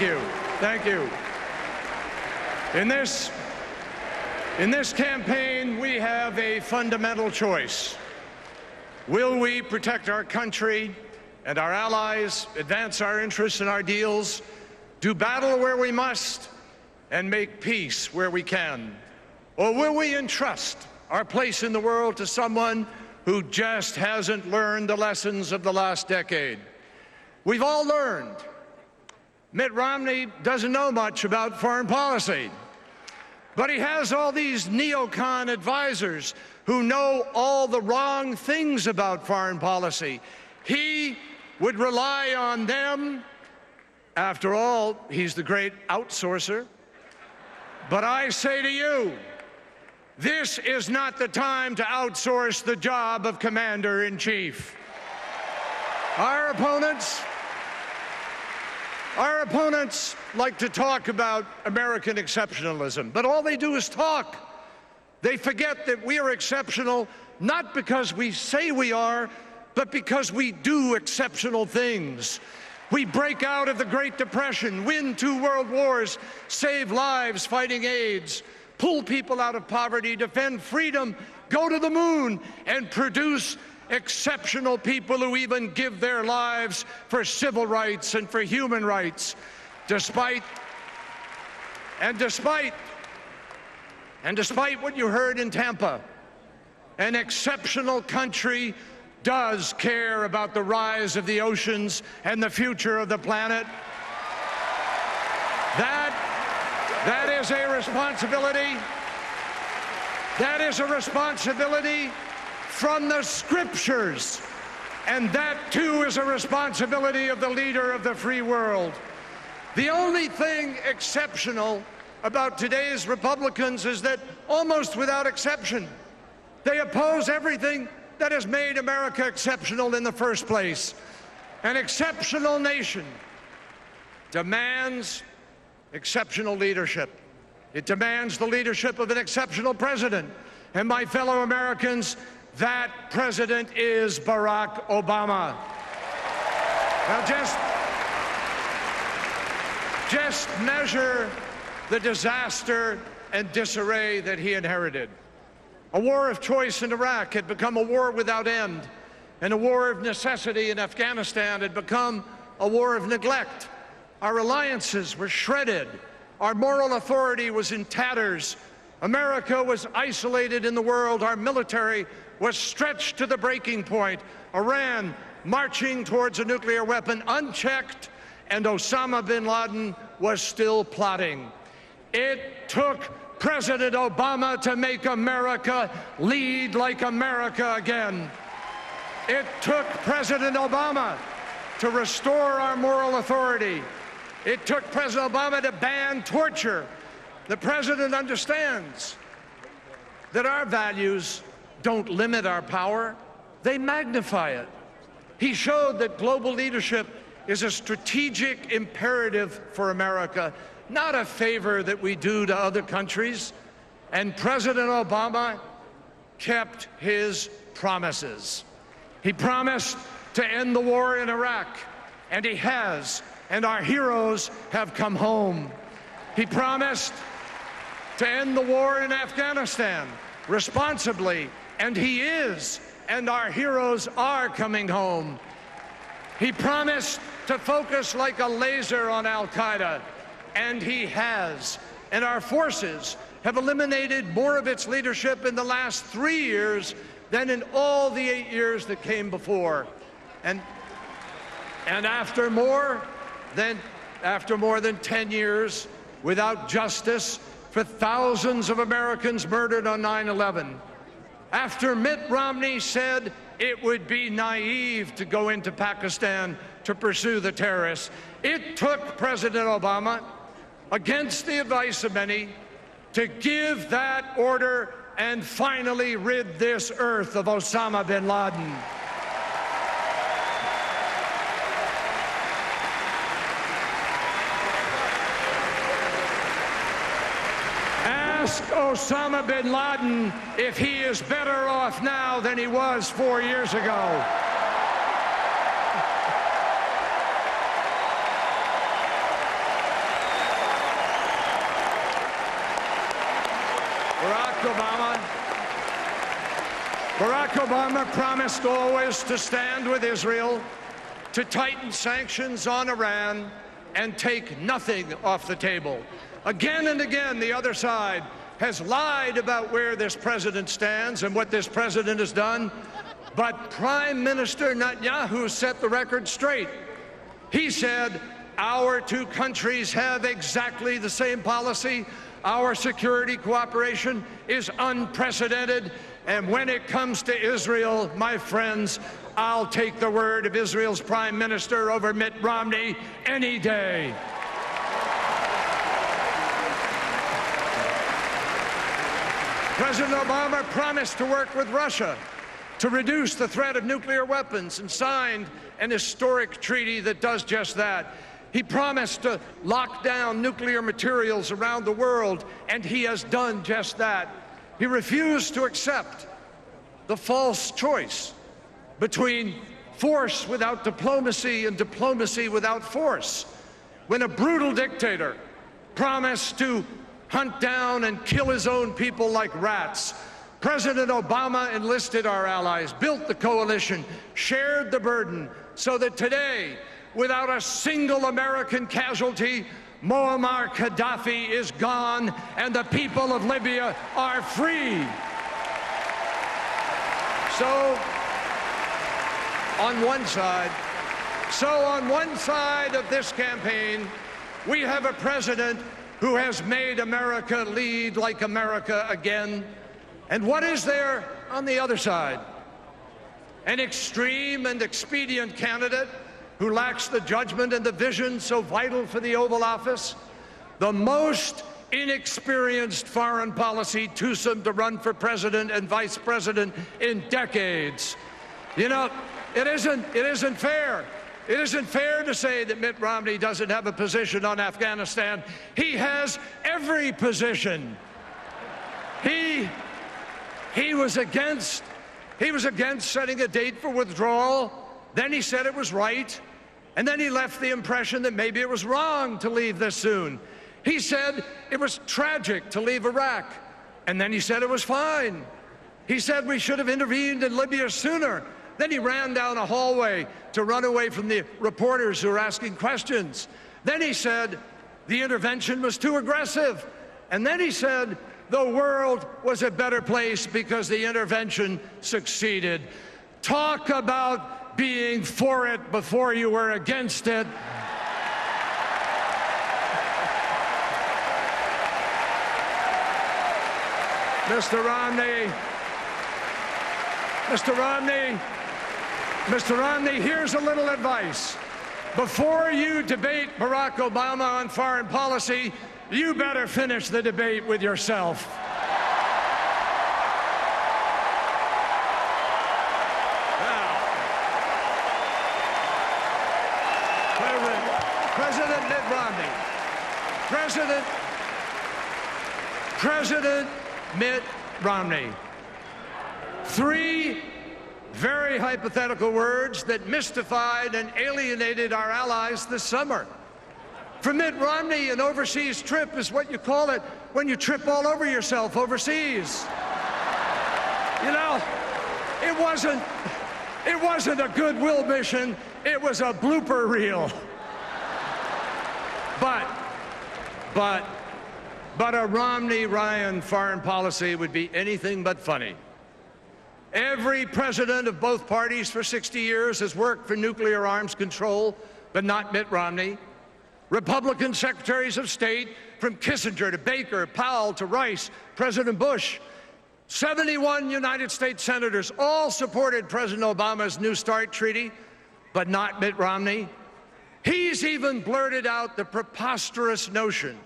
Thank you. Thank you. In this campaign, we have a fundamental choice. Will we protect our country and our allies, advance our interests and our deals, do battle where we must, and make peace where we can? Or will we entrust our place in the world to someone who just hasn't learned the lessons of the last decade? We've all learned. Mitt Romney doesn't know much about foreign policy, but he has all these neocon advisors who know all the wrong things about foreign policy. He would rely on them. After all, he's the great outsourcer. But I say to you, this is not the time to outsource the job of commander-in-chief. Our opponents like to talk about American exceptionalism, but all they do is talk. They forget that we are exceptional not because we say we are, but because we do exceptional things. We break out of the Great Depression, win 2 world wars, save lives fighting AIDS, pull people out of poverty, defend freedom, go to the moon, and produce exceptional people who even give their lives for civil rights and for human rights. Despite what you heard in Tampa, an exceptional country does care about the rise of the oceans and the future of the planet. That is a responsibility. That is a responsibility from the scriptures. And that, too, is a responsibility of the leader of the free world. The only thing exceptional about today's Republicans is that, almost without exception, they oppose everything that has made America exceptional in the first place. An exceptional nation demands exceptional leadership. It demands the leadership of an exceptional president. And my fellow Americans, that president is Barack Obama. Now just measure the disaster and disarray that he inherited. A war of choice in Iraq had become a war without end, and a war of necessity in Afghanistan had become a war of neglect. Our alliances were shredded. Our moral authority was in tatters. America was isolated in the world. Our military was stretched to the breaking point. Iran marching towards a nuclear weapon unchecked, and Osama bin Laden was still plotting. It took President Obama to make America lead like America again. It took President Obama to restore our moral authority. It took President Obama to ban torture. The president understands that our values don't limit our power, they magnify it. He showed that global leadership is a strategic imperative for America, not a favor that we do to other countries. And President Obama kept his promises. He promised to end the war in Iraq, and he has, and our heroes have come home. He promised to end the war in Afghanistan responsibly, and he is, and our heroes are coming home. He promised to focus like a laser on al-Qaeda, and he has. And our forces have eliminated more of its leadership in the last 3 years than in all the 8 years that came before. And after more than 10 years without justice for thousands of Americans murdered on 9/11, after Mitt Romney said it would be naive to go into Pakistan to pursue the terrorists, it took President Obama, against the advice of many, to give that order and finally rid this earth of Osama bin Laden. Ask Osama bin Laden if he is better off now than he was 4 years ago. Barack Obama promised always to stand with Israel, to tighten sanctions on Iran, and take nothing off the table. Again and again, the other side has lied about where this president stands and what this president has done. But Prime Minister Netanyahu set the record straight. He said, our two countries have exactly the same policy. Our security cooperation is unprecedented. And when it comes to Israel, my friends, I'll take the word of Israel's Prime Minister over Mitt Romney any day. President Obama promised to work with Russia to reduce the threat of nuclear weapons and signed an historic treaty that does just that. He promised to lock down nuclear materials around the world, and he has done just that. He refused to accept the false choice between force without diplomacy and diplomacy without force. When a brutal dictator promised to hunt down and kill his own people like rats, President Obama enlisted our allies, built the coalition, shared the burden, so that today, without a single American casualty, Muammar Gaddafi is gone and the people of Libya are free. So, on one side of this campaign, we have a president who has made America lead like America again. And what is there on the other side? An extreme and expedient candidate who lacks the judgment and the vision so vital for the Oval Office, the most inexperienced foreign policy twosome to run for president and vice president in decades. You know, it isn't fair. It isn't fair to say that Mitt Romney doesn't have a position on Afghanistan. He has every position. He was against setting a date for withdrawal. Then he said it was right. And then he left the impression that maybe it was wrong to leave this soon. He said it was tragic to leave Iraq. And then he said it was fine. He said we should have intervened in Libya sooner. Then he ran down a hallway to run away from the reporters who were asking questions. Then he said the intervention was too aggressive. And then he said the world was a better place because the intervention succeeded. Talk about being for it before you were against it. Mr. Romney, here's a little advice. Before you debate Barack Obama on foreign policy, you better finish the debate with yourself. President Mitt Romney. President Mitt Romney. Three very hypothetical words that mystified and alienated our allies this summer. For Mitt Romney, an overseas trip is what you call it when you trip all over yourself overseas. You know, it wasn't a goodwill mission, it was a blooper reel. But a Romney-Ryan foreign policy would be anything but funny. Every president of both parties for 60 years has worked for nuclear arms control, but not Mitt Romney. Republican secretaries of state, from Kissinger to Baker, Powell to Rice, President Bush, 71 United States senators all supported President Obama's New START treaty, but not Mitt Romney. He's even blurted out the preposterous notion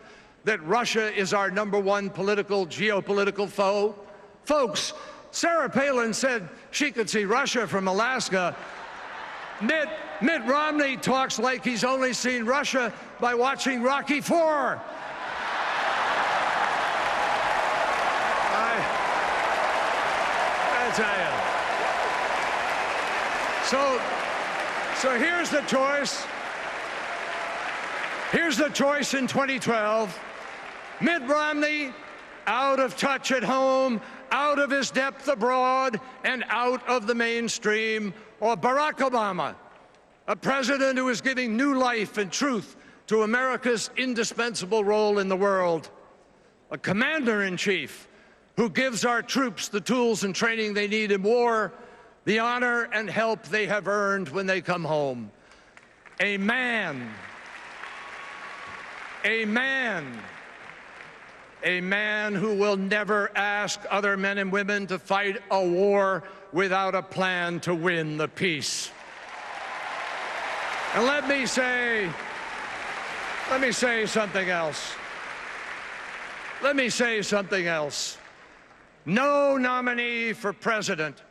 that Russia is our #1 geopolitical foe. Folks, Sarah Palin said she could see Russia from Alaska. Mitt Romney talks like he's only seen Russia by watching Rocky IV. I tell you. So here's the choice. Here's the choice in 2012. Mitt Romney out of touch at home, out of his depth abroad, and out of the mainstream, or Barack Obama, a president who is giving new life and truth to America's indispensable role in the world, a commander-in-chief who gives our troops the tools and training they need in war, the honor and help they have earned when they come home. A man who will never ask other men and women to fight a war without a plan to win the peace. And let me say something else. Let me say something else. No nominee for president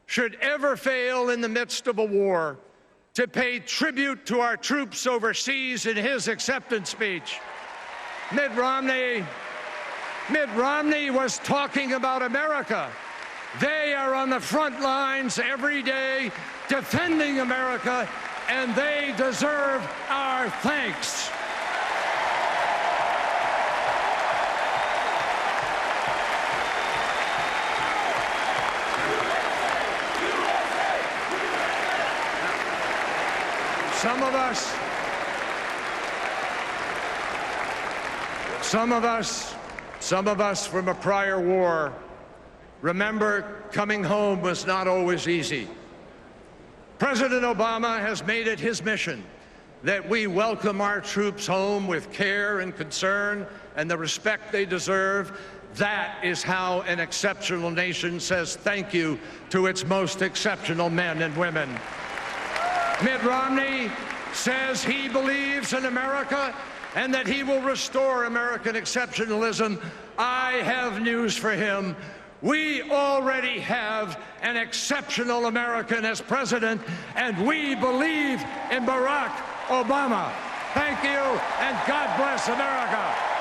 should ever fail in the midst of a war to pay tribute to our troops overseas in his acceptance speech. Mitt Romney was talking about America. They are on the front lines every day defending America, and they deserve our thanks. Some of us from a prior war remember coming home was not always easy. President Obama has made it his mission that we welcome our troops home with care and concern and the respect they deserve. That is how an exceptional nation says thank you to its most exceptional men and women. Mitt Romney says he believes in America and that he will restore American exceptionalism. I have news for him. We already have an exceptional American as president, and we believe in Barack Obama. Thank you, and God bless America.